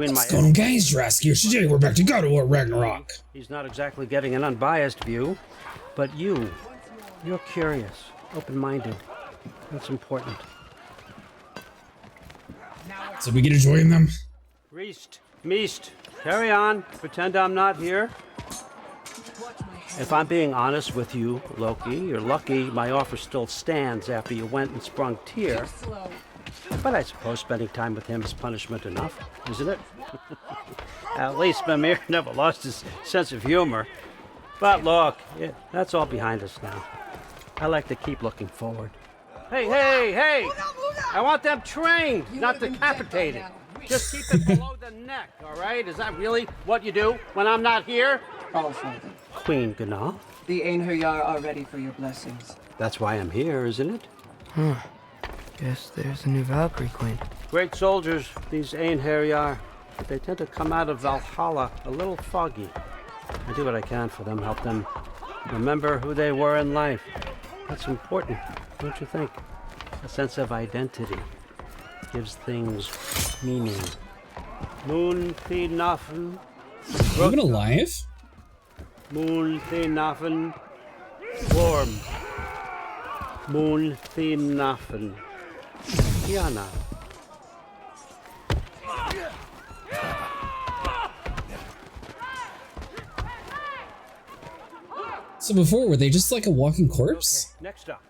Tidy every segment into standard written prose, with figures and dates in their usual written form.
What's going on, guys? Jurassic here. Today we're back to God of War Ragnarok. He's not exactly getting an unbiased view, but you're curious, open-minded. That's important. So we get to join them? Meest, carry on. Pretend I'm not here. If I'm being honest with you, Loki, you're lucky my offer still stands after you went and sprung Tyr. But I suppose spending time with him is punishment enough, isn't it? At least Mimir never lost his sense of humor. But look, that's all behind us now. I like to keep looking forward. Hey! I want them trained, not decapitated. Just keep it below the neck, all right? Is that really what you do when I'm not here? All Father. Queen Gná. The Einherjar are ready for your blessings. That's why I'm here, isn't it? Guess there's a new Valkyrie Queen. Great soldiers, these Einherjar. But they tend to come out of Valhalla a little foggy. I do what I can for them, help them remember who they were in life. That's important, don't you think? A sense of identity gives things meaning. Moon Thinafen. Even alive? Moon Thinafen. Warm. Moon Thinafen. Kiana. So before, were they just like a walking corpse? Okay, next up.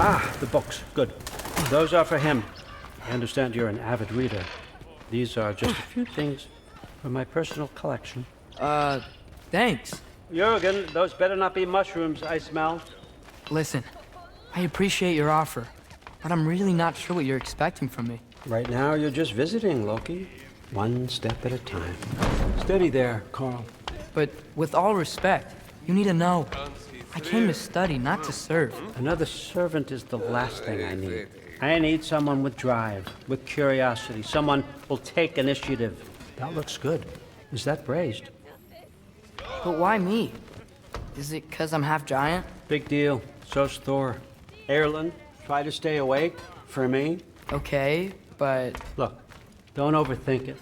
Ah, the books. Good. Those are for him. I understand you're an avid reader. These are just a few things from my personal collection. Thanks. Jurgen, those better not be mushrooms I smell. Listen, I appreciate your offer, but I'm really not sure what you're expecting from me. Right now, you're just visiting, Loki. One step at a time. Steady there, Carl. But with all respect, you need to know, I came to study, not to serve. Another servant is the last thing I need. I need someone with drive, with curiosity, someone who'll take initiative. That looks good. Is that braised? But why me? Is it 'cause I'm half giant? Big deal. So's Thor. Erland, try to stay awake for me. Okay, but... Look, don't overthink it.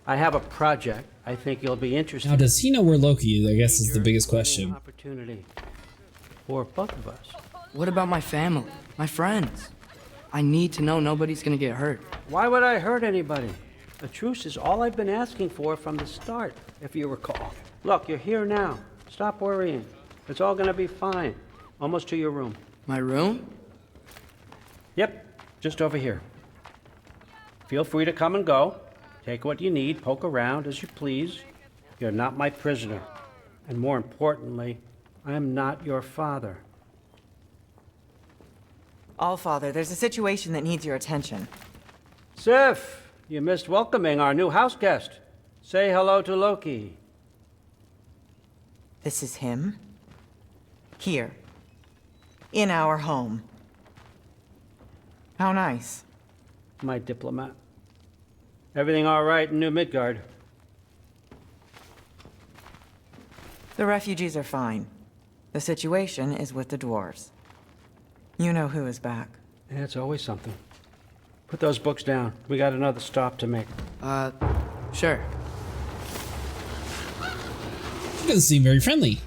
I have a project I think you'll be interested in. Now, does he know where Loki is? I guess is the biggest question. Opportunity for both of us. what about my family, my friends? I need to know nobody's gonna get hurt. Why would I hurt anybody? A truce is all I've been asking for from the start, if you recall. Look, you're here now. Stop worrying. It's all gonna be fine. Almost to your room. My room? Yep, just over here. Feel free to come and go. Take what you need, poke around as you please. You're not my prisoner. And more importantly, I'm not your father. All Father, there's a situation that needs your attention. Sif, you missed welcoming our new house guest. Say hello to Loki. This is him. Here. In our home. How nice. My diplomat. Everything all right in New Midgard? The refugees are fine. The situation is with the dwarves. You know who is back. Yeah, it's always something. Put those books down. We got another stop to make. Sure. He doesn't seem very friendly.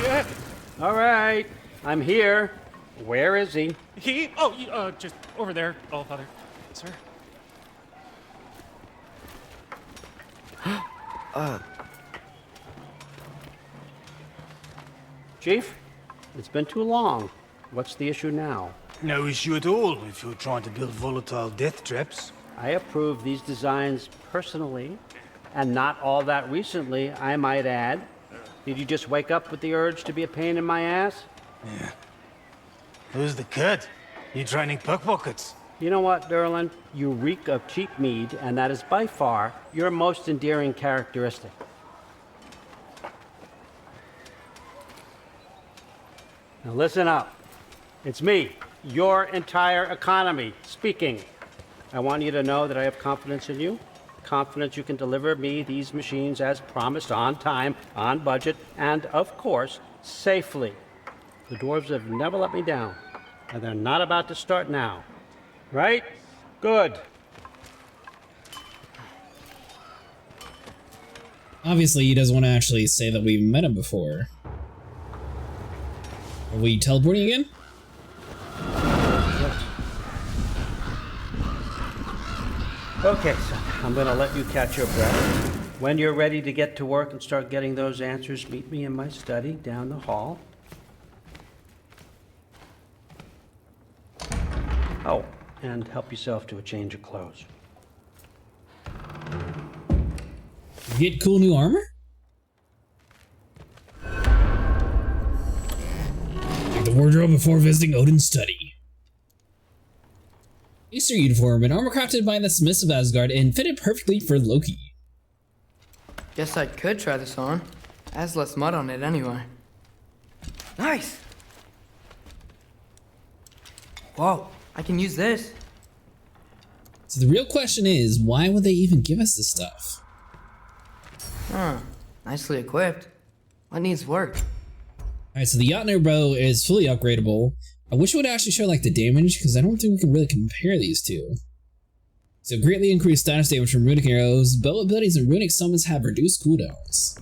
Yeah. All right. I'm here. Where is he? Just over there, All Father. Sir? Chief, it's been too long. What's the issue now? No issue at all if you're trying to build volatile death traps. I approve these designs personally, and not all that recently, I might add. Did you just wake up with the urge to be a pain in my ass? Yeah. Who's the cut? You training pickpockets? You know what, Derlin? You reek of cheap mead, and that is by far your most endearing characteristic. Now listen up. It's me, your entire economy, speaking. I want you to know that I have confidence in you, confidence you can deliver me these machines as promised, on time, on budget, and, of course, safely. The dwarves have never let me down, and they're not about to start now. Right? Good. Obviously, he doesn't want to actually say that we've met him before. Are we teleporting again? Okay, son, I'm gonna let you catch your breath. When you're ready to get to work and start getting those answers, meet me in my study down the hall. Oh, and help yourself to a change of clothes. Get cool new armor? Check the wardrobe before visiting Odin's study. Easter uniform, an armor crafted by the Smiths of Asgard and fitted perfectly for Loki. Guess I could try this on. Has less mud on it anyway. Nice! Whoa, I can use this. So the real question is, why would they even give us this stuff? Huh, nicely equipped. What needs work? Alright, so the Jotner bow is fully upgradable. I wish it would actually show like the damage, because I don't think we can really compare these two. So greatly increased status damage from runic arrows. Bow abilities and runic summons have reduced cooldowns.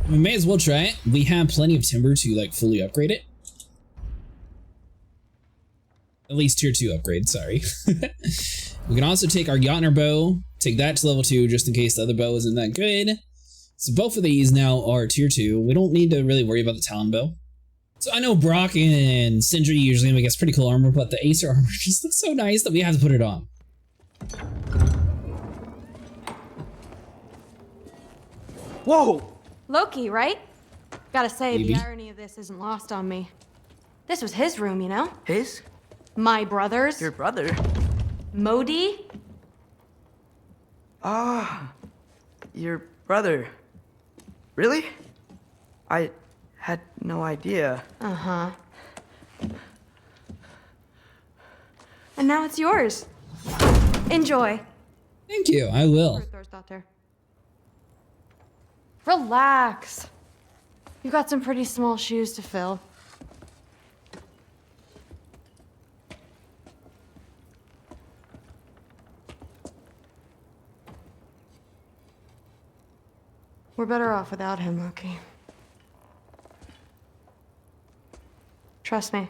We may as well try it. We have plenty of timber to like fully upgrade it. At least tier 2 upgrade, sorry. We can also take our Jotner bow, take that to level 2 just in case the other bow isn't that good. So both of these now are tier 2. We don't need to really worry about the Talon bow. So I know Brock and Sindri usually make us pretty cool armor, but the Acer armor just looks so nice that we have to put it on. Whoa! Loki, right? Gotta say, Maybe. the irony of this isn't lost on me. This was his room, you know? His? My brother's. Your brother? Modi? Ah, your brother. Really? I had no idea. Uh-huh. And now it's yours. Enjoy. Thank you, I will. Relax. You've got some pretty small shoes to fill. We're better off without him, Loki. Trust me.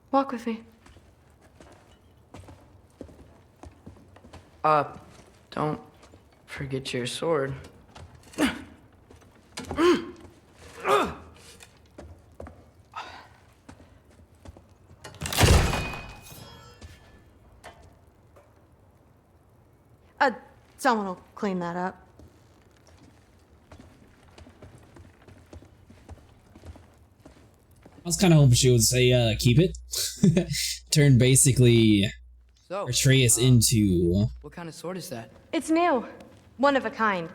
Walk with me. Don't forget your sword. Someone will clean that up. I was kind of hoping she would say, keep it. Turn basically So, Atreus into... what kind of sword is that? It's new. One of a kind.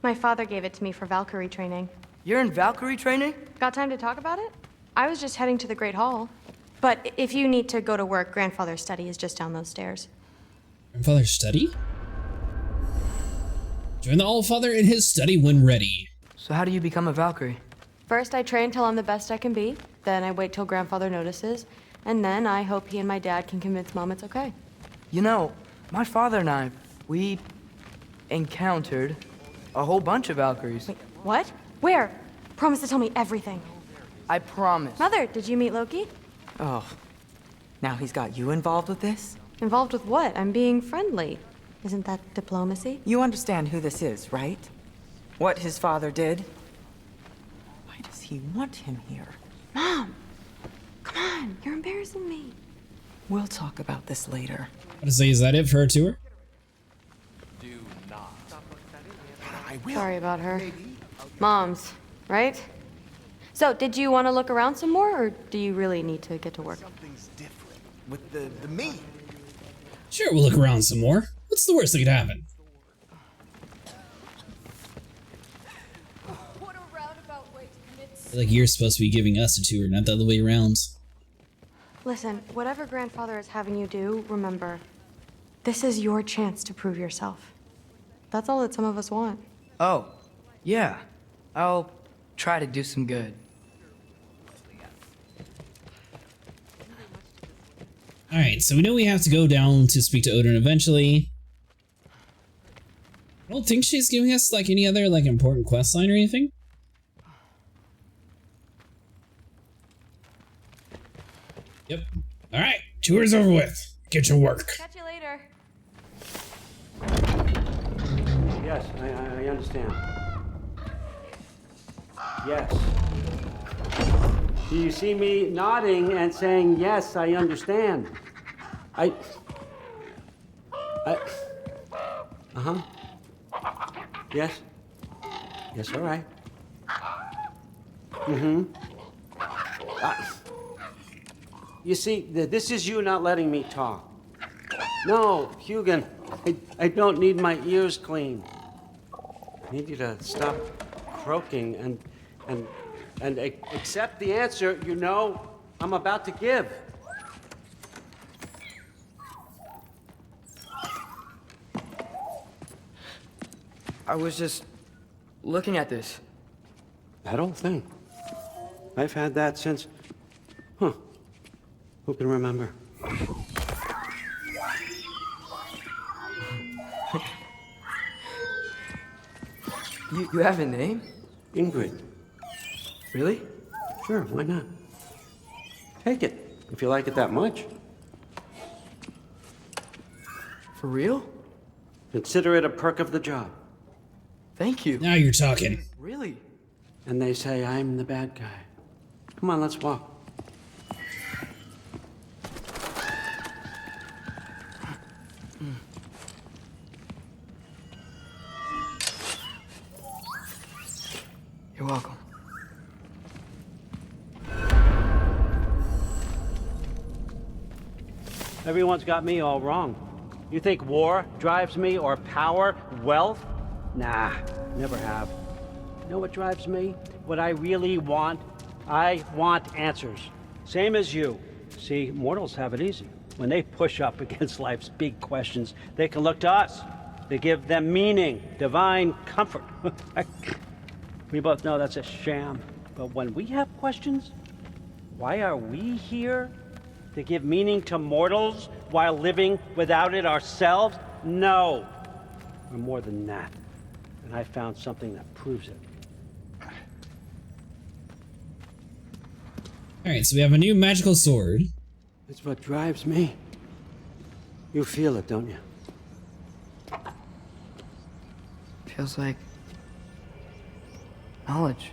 My father gave it to me for Valkyrie training. You're in Valkyrie training? Got time to talk about it? I was just heading to the Great Hall. But if you need to go to work, Grandfather's study is just down those stairs. Grandfather's study? Join the Allfather in his study when ready. So how do you become a Valkyrie? First, I train till I'm the best I can be. Then I wait till Grandfather notices. And then I hope he and my dad can convince Mom it's okay. You know, my father and I, we encountered a whole bunch of Valkyries. Wait, what? Where? Promise to tell me everything. I promise. Mother, did you meet Loki? Oh, now he's got you involved with this? Involved with what? I'm being friendly. Isn't that diplomacy? You understand who this is, right? What his father did? Why does he want him here? Mom! Come on, you're embarrassing me. We'll talk about this later. What to say, is that it for her tour? Sorry about her. Mom's, right? So, did you want to look around some more, or do you really need to get to work? Something's different with the meat. Sure, we'll look around some more. What's the worst that could happen? What a roundabout way Like you're supposed to be giving us a tour, not the other way around. Listen, whatever grandfather is having you do, remember, this is your chance to prove yourself. That's all that some of us want. Oh, yeah. I'll try to do some good. Alright, so we know we have to go down to speak to Odin eventually. I don't think she's giving us like any other like important quest line or anything. Yep. Alright, tour's over with. Get to work. Catch you later. Yes, I understand. Yes. Do you see me nodding and saying, yes, I understand? Uh-huh. Yes. Yes, all right. Mm-hmm. You see, this is you not letting me talk. No, Hugin, I don't need my ears cleaned. I need you to stop croaking and accept the answer you know I'm about to give. I was just looking at this. That old thing. I've had that since... Huh. Who can remember? You have a name? Ingrid. Really? Sure, why not? Take it, if you like it that much. For real? Consider it a perk of the job. Thank you. Now you're talking. Really? And they say I'm the bad guy. Come on, let's walk. You're welcome. Everyone's got me all wrong. You think war drives me, or power, wealth? Nah, never have. You know what drives me? What I really want? I want answers. Same as you. See, mortals have it easy. When they push up against life's big questions, they can look to us. They give them meaning, divine comfort. We both know that's a sham. But when we have questions, why are we here? To give meaning to mortals while living without it ourselves? No. We're more than that. And I found something that proves it. Alright, so we have a new magical sword. It's what drives me. You feel it, don't you? Feels like knowledge.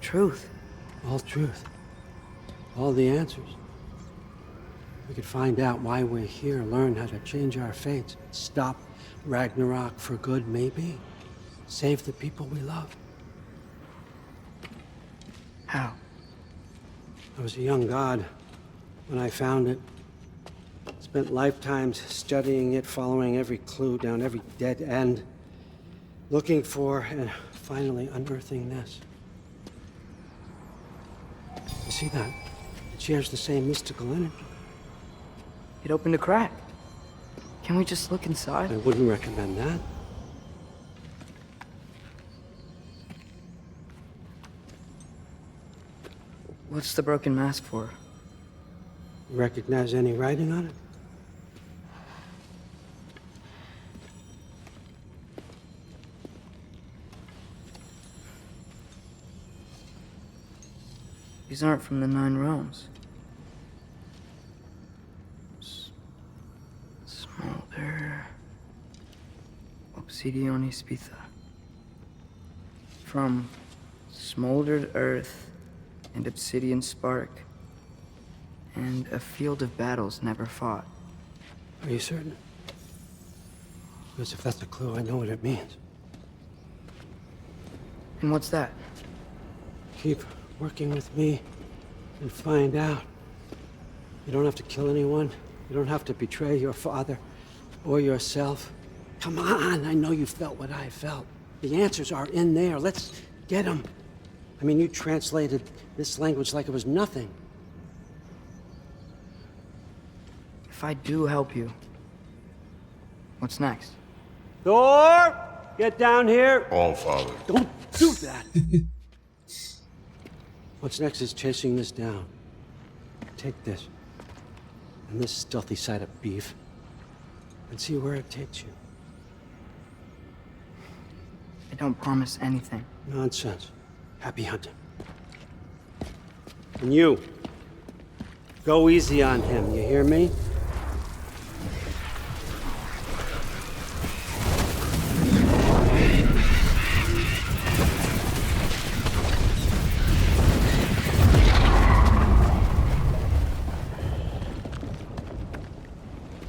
Truth. All truth. All the answers. We could find out why we're here, learn how to change our fates, stop Ragnarok for good, maybe. Save the people we love. How? I was a young god when I found it. Spent lifetimes studying it, following every clue down every dead end, looking for and finally unearthing this. You see that? It shares the same mystical energy. It opened a crack. Can we just look inside? I wouldn't recommend that. What's the broken mask for? You recognize any writing on it? These aren't from the Nine Realms. Smolder. Obsidione Spitha. From smoldered earth and obsidian spark, and a field of battles never fought. Are you certain? Because if that's a clue, I know what it means. And what's that? Keep working with me and find out. You don't have to kill anyone. You don't have to betray your father or yourself. Come on, I know you felt what I felt. The answers are in there. Let's get them. I mean, you translated this language like it was nothing. If I do help you, what's next? Thor! Get down here! All father. Don't do that! What's next is chasing this down. Take this, and this stealthy side of beef, and see where it takes you. I don't promise anything. Nonsense. Happy hunting. And you, go easy on him, you hear me?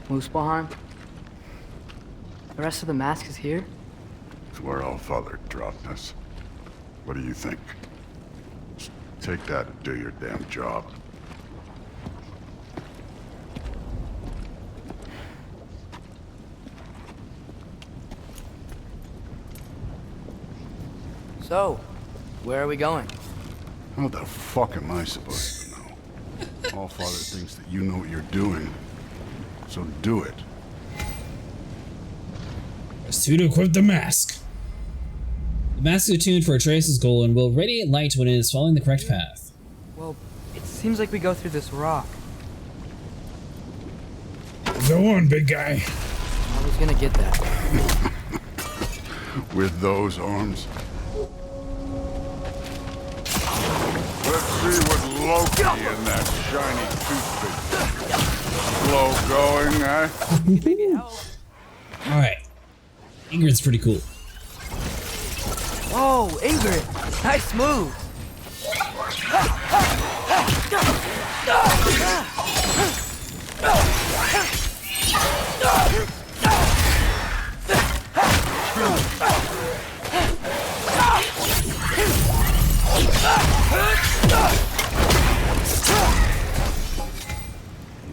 Muspelheim? The rest of the mask is here? It's where all father dropped us. What do you think? Just take that and do your damn job. So, where are we going? How the fuck am I supposed to know? All father thinks that you know what you're doing. So do it. Press 2 to equip the mask. The mask is attuned for Atreus' goal and will radiate light when it is following the correct path. Well, it seems like we go through this rock. Go on, big guy. I was gonna get that. With those arms. Let's see what Loki and that shiny toothpick. Slow going, eh? Alright. Ingrid's pretty cool. Whoa, Ingrid! Nice move!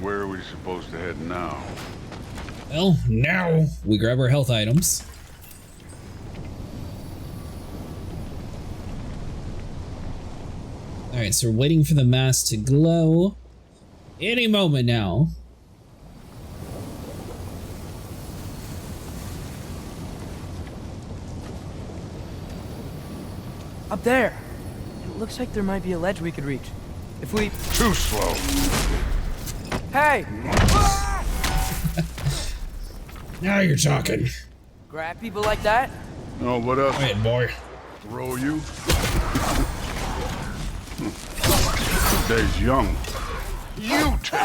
Where are we supposed to head now? Well, now we grab our health items. Alright, so we're waiting for the mask to glow. Any moment now. Up there! It looks like there might be a ledge we could reach. If we... Too slow. Hey! Now you're talking. Grab people like that? Oh, what else? Alright, boy. Throw you? Today's young. You take.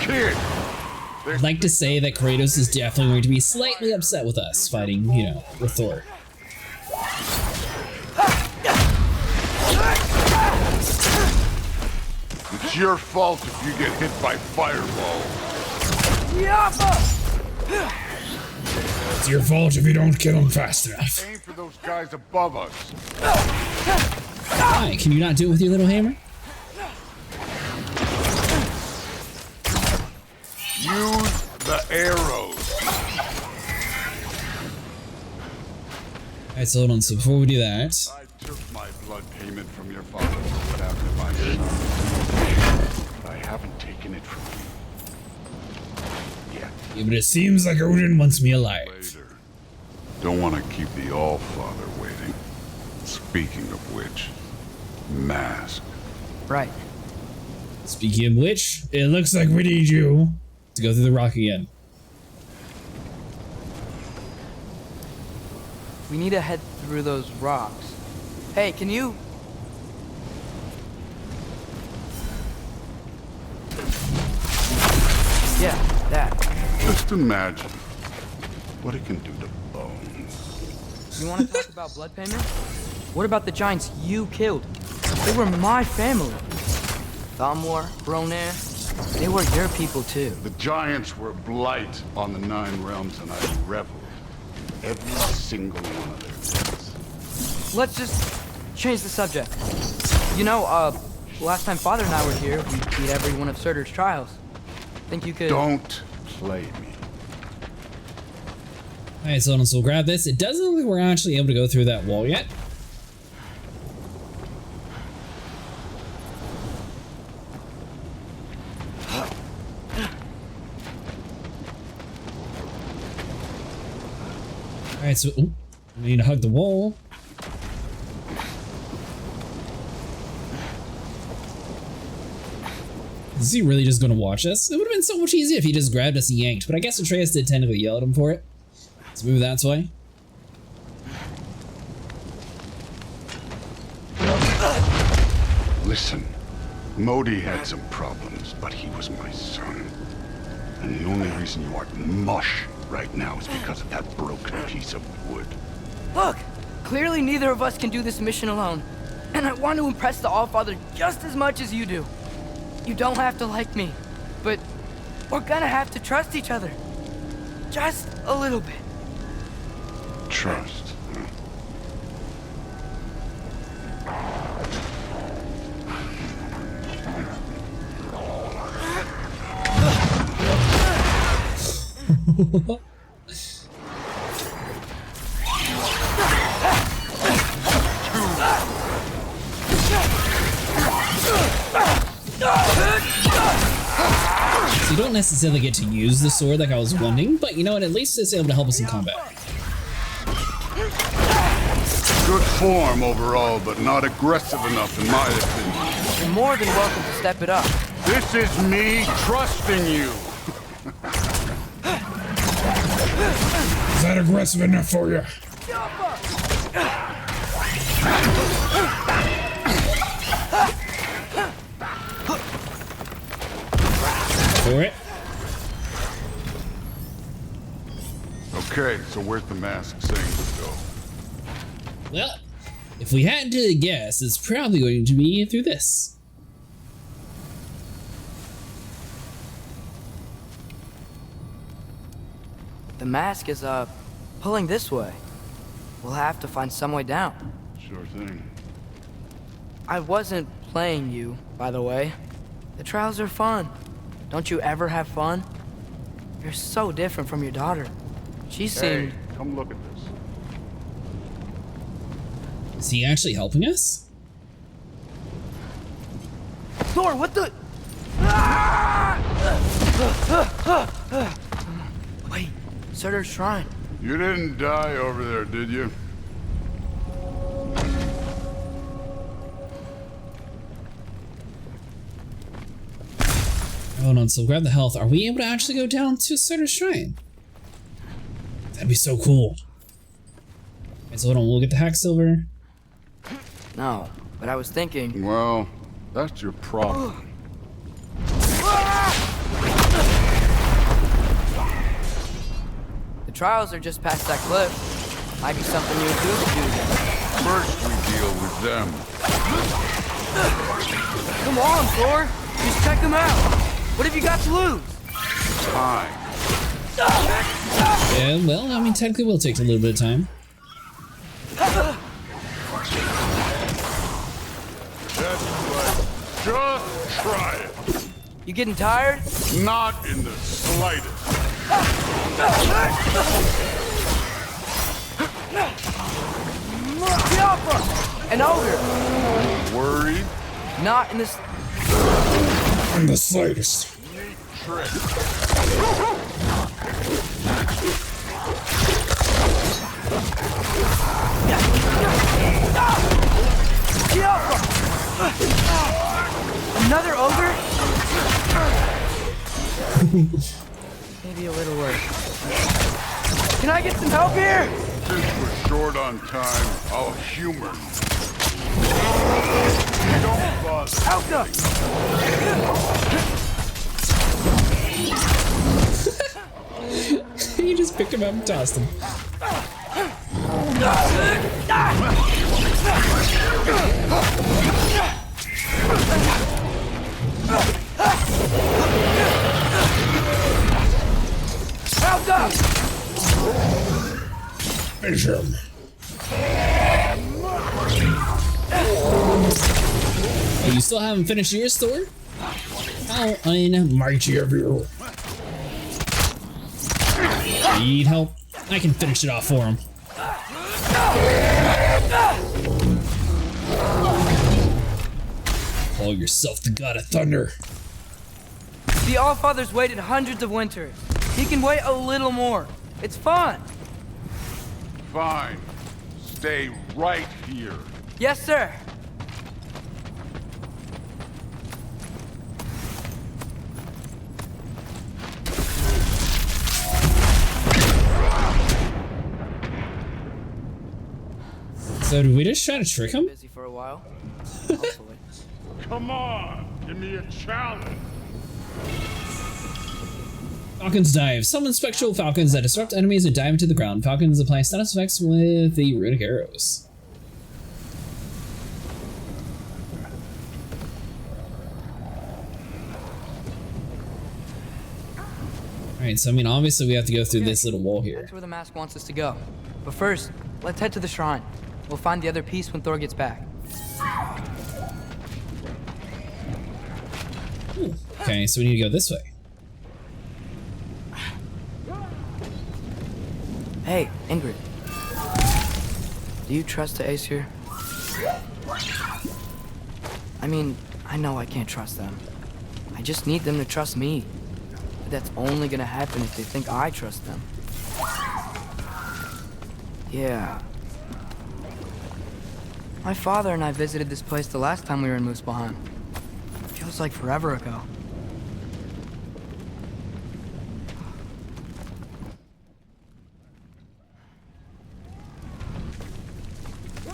Kid. I'd like to say that Kratos is definitely going to be slightly upset with us fighting, you know, with Thor. It's your fault if you get hit by fireballs. It's your fault if you don't kill him fast enough. Aim for those guys above us. Hi, can you not do it with your little hammer? Use the arrows. Alright, so hold on, so before we do that... I took my blood payment from your father after my son. But I haven't taken it from you. Yet. Yeah, but it seems like Odin wants me alive. Later. Don't want to keep the All-Father waiting. Speaking of which, mask. Right. Speaking of which, it looks like we need you to go through the rock again. We need to head through those rocks. Hey, can you... Yeah, that. Just imagine what it can do to bones. You want to talk about blood payment? What about the giants you killed? They were my family. Thamor, Bronir, they were your people too. The giants were blight on the 9 realms, and I reveled in every single one of their deaths. Let's just change the subject. You know, last time Father and I were here, we beat every one of Surtur's trials. Think you could... Don't play me. Alright, so we'll grab this. It doesn't look like we're actually able to go through that wall yet. Alright, so we need to hug the wall. Is he really just gonna watch us? It would have been so much easier if he just grabbed us and yanked, but I guess Atreus did technically yell at him for it. Let's move that way. Listen, Modi had some problems, but he was my son. And the only reason you aren't mush right now is because of that broken piece of wood. Look! Clearly neither of us can do this mission alone. And I want to impress the Allfather just as much as you do. You don't have to like me, but we're gonna have to trust each other. Just a little bit. Trust. So you don't necessarily get to use the sword like I was wanting, but you know what, at least it's able to help us in combat. Good form overall, but not aggressive enough in my opinion. You're more than welcome to step it up. This is me trusting you. Is that aggressive enough for you? For it. Okay, so where's the mask saying to go? Well, if we had to guess, it's probably going to be through this. The mask is, pulling this way. We'll have to find some way down. Sure thing. I wasn't playing you, by the way. The trials are fun. Don't you ever have fun? You're so different from your daughter. She seemed... Hey, come look at this. Is he actually helping us? Thor, what the... Wait, Surtur's shrine. You didn't die over there, did you? Hold on, so grab the health. Are we able to actually go down to Surtur's shrine? That'd be so cool. Okay, so hold on, we'll get the hack silver. No, but I was thinking... Well, that's your problem. The trials are just past that cliff. Might be something you and Duke could do again. First we deal with them. Come on, Thor! Just check them out! What have you got to lose? Time. Yeah, well, I mean, technically will take a little bit of time. That's right. Just try it. You getting tired? Not in the slightest. Kiapa! An ogre! Worried? Not in this... In the slightest. Trick. Kiapa! Another ogre? Maybe a little worse. Can I get some help here? Since we're short on time, I'll humor you. Don't bother. Alka! You just picked him up and tossed him. Alka! Finish him. you still haven't finished your store? How unmighty of you. Need help? I can finish it off for him. Call yourself the god of thunder. The Allfather's waited hundreds of winters. He can wait a little more. It's fun. Fine. Stay right here. Yes, sir. So did we just try to trick him? Busy for a while. Hopefully. Come on, give me a challenge. Falcon's Dive. Summon spectral falcons that disrupt enemies and dive into the ground. Falcons apply status effects with the runic arrows. Alright, so I mean, obviously we have to go through this little wall here. That's where the mask wants us to go. But first, let's head to the shrine. We'll find the other piece when Thor gets back. Ooh. Okay, so we need to go this way. Hey, Ingrid. Do you trust the Ace here? I mean, I know I can't trust them. I just need them to trust me. But that's only gonna happen if they think I trust them. Yeah. My father and I visited this place the last time we were in Muspelheim. Feels like forever ago.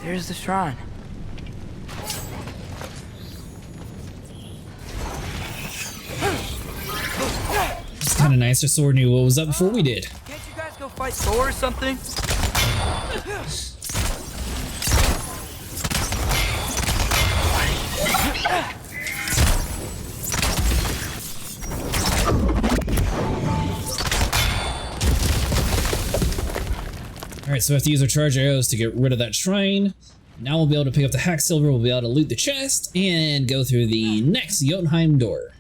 There's the shrine. It's kind of nice our sword knew what was up before we did. Can't you guys go fight Thor or something? Alright, so we have to use our charge arrows to get rid of that shrine. Now we'll be able to pick up the hack silver, we'll be able to loot the chest, and go through the next Jotunheim door.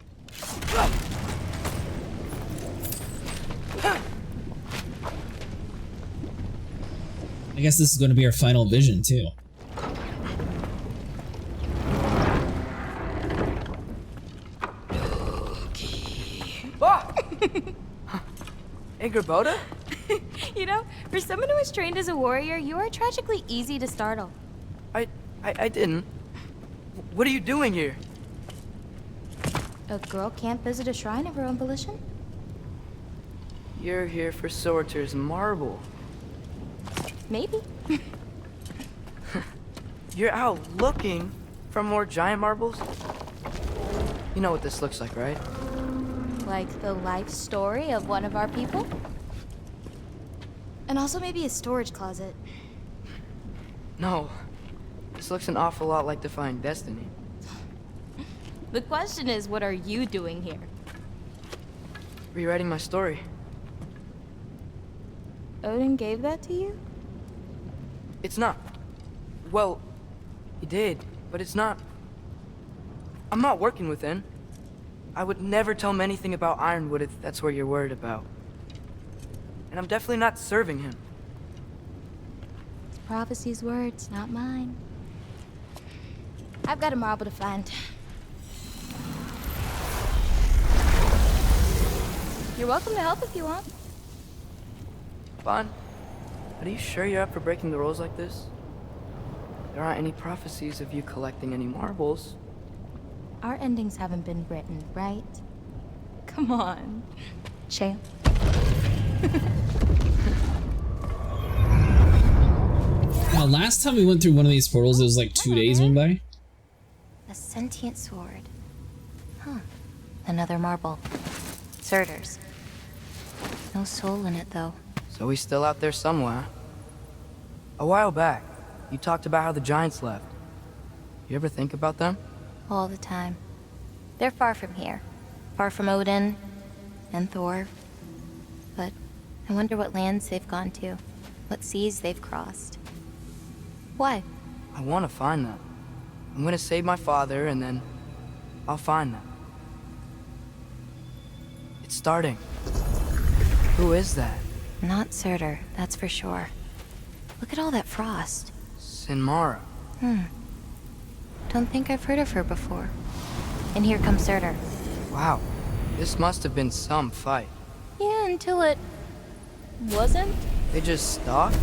I guess this is going to be our final vision, too. Ingrid? You know, for someone who was trained as a warrior, you are tragically easy to startle. I didn't. What are you doing here? A girl can't visit a shrine of her own volition? You're here for Sorter's marble. Maybe. You're out looking for more giant marbles? You know what this looks like, right? Like the life story of one of our people? And also maybe a storage closet. No. This looks an awful lot like Defying Destiny. The question is, what are you doing here? Rewriting my story. Odin gave that to you? It's not. Well, he did, but it's not. I'm not working with him. I would never tell him anything about Ironwood if that's what you're worried about. And I'm definitely not serving him. It's prophecy's words, not mine. I've got a marble to find. You're welcome to help if you want. Bon, are you sure you're up for breaking the rules like this? There aren't any prophecies of you collecting any marbles. Our endings haven't been written, right? Come on, champ. Now, last time we went through one of these portals, it was like 2 days went by. A sentient sword. Huh. Another marble. Surtur's. No soul in it, though. So he's still out there somewhere. A while back, you talked about how the giants left. You ever think about them? All the time. They're far from here. Far from Odin and Thor. But I wonder what lands they've gone to. What seas they've crossed. Why? I want to find them. I'm gonna save my father and then I'll find them. It's starting. Who is that? Not Surtur, that's for sure. Look at all that frost. Sinmara. Don't think I've heard of her before. And here comes Surtur. Wow. This must have been some fight. Yeah, until it wasn't. They just stopped?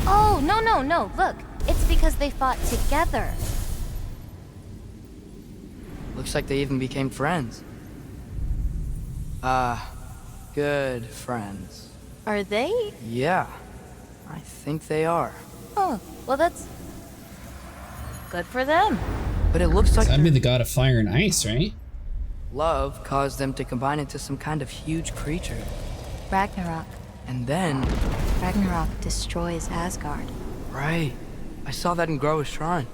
Oh, no. Look, it's because they fought together. Looks like they even became friends. Good friends. Are they? Yeah, I think they are. Oh, well that's good for them. But it looks like That'd be the god of fire and ice, right? love caused them to combine into some kind of huge creature. Ragnarok. And then... Ragnarok destroys Asgard. Right. I saw that in Groa's shrine.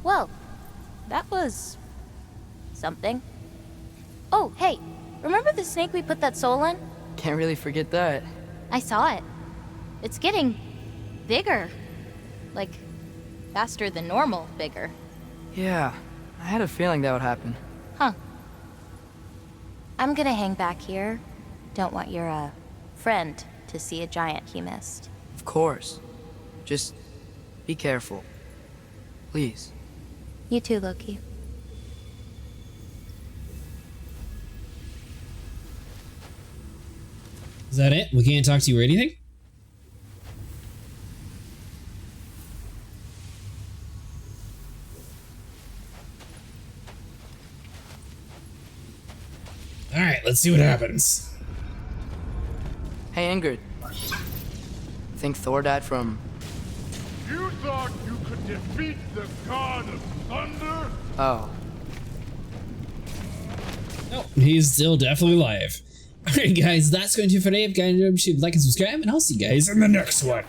Well, that was... something. Oh, hey, remember the snake we put that soul in? Can't really forget that. I saw it. It's getting bigger. Like, faster than normal bigger. Yeah, I had a feeling that would happen. Huh. I'm gonna hang back here. Don't want your, friend to see a giant he missed. Of course. Just be careful. Please. You too, Loki. Is that it? We can't talk to you or anything? Alright, let's see what happens. Hey, Ingrid. Think Thor died from... You thought you could defeat the god of thunder? Oh. Nope, he's still definitely alive. Alright guys, that's going to do for today. If you guys enjoyed, like and subscribe, and I'll see you guys in the next one.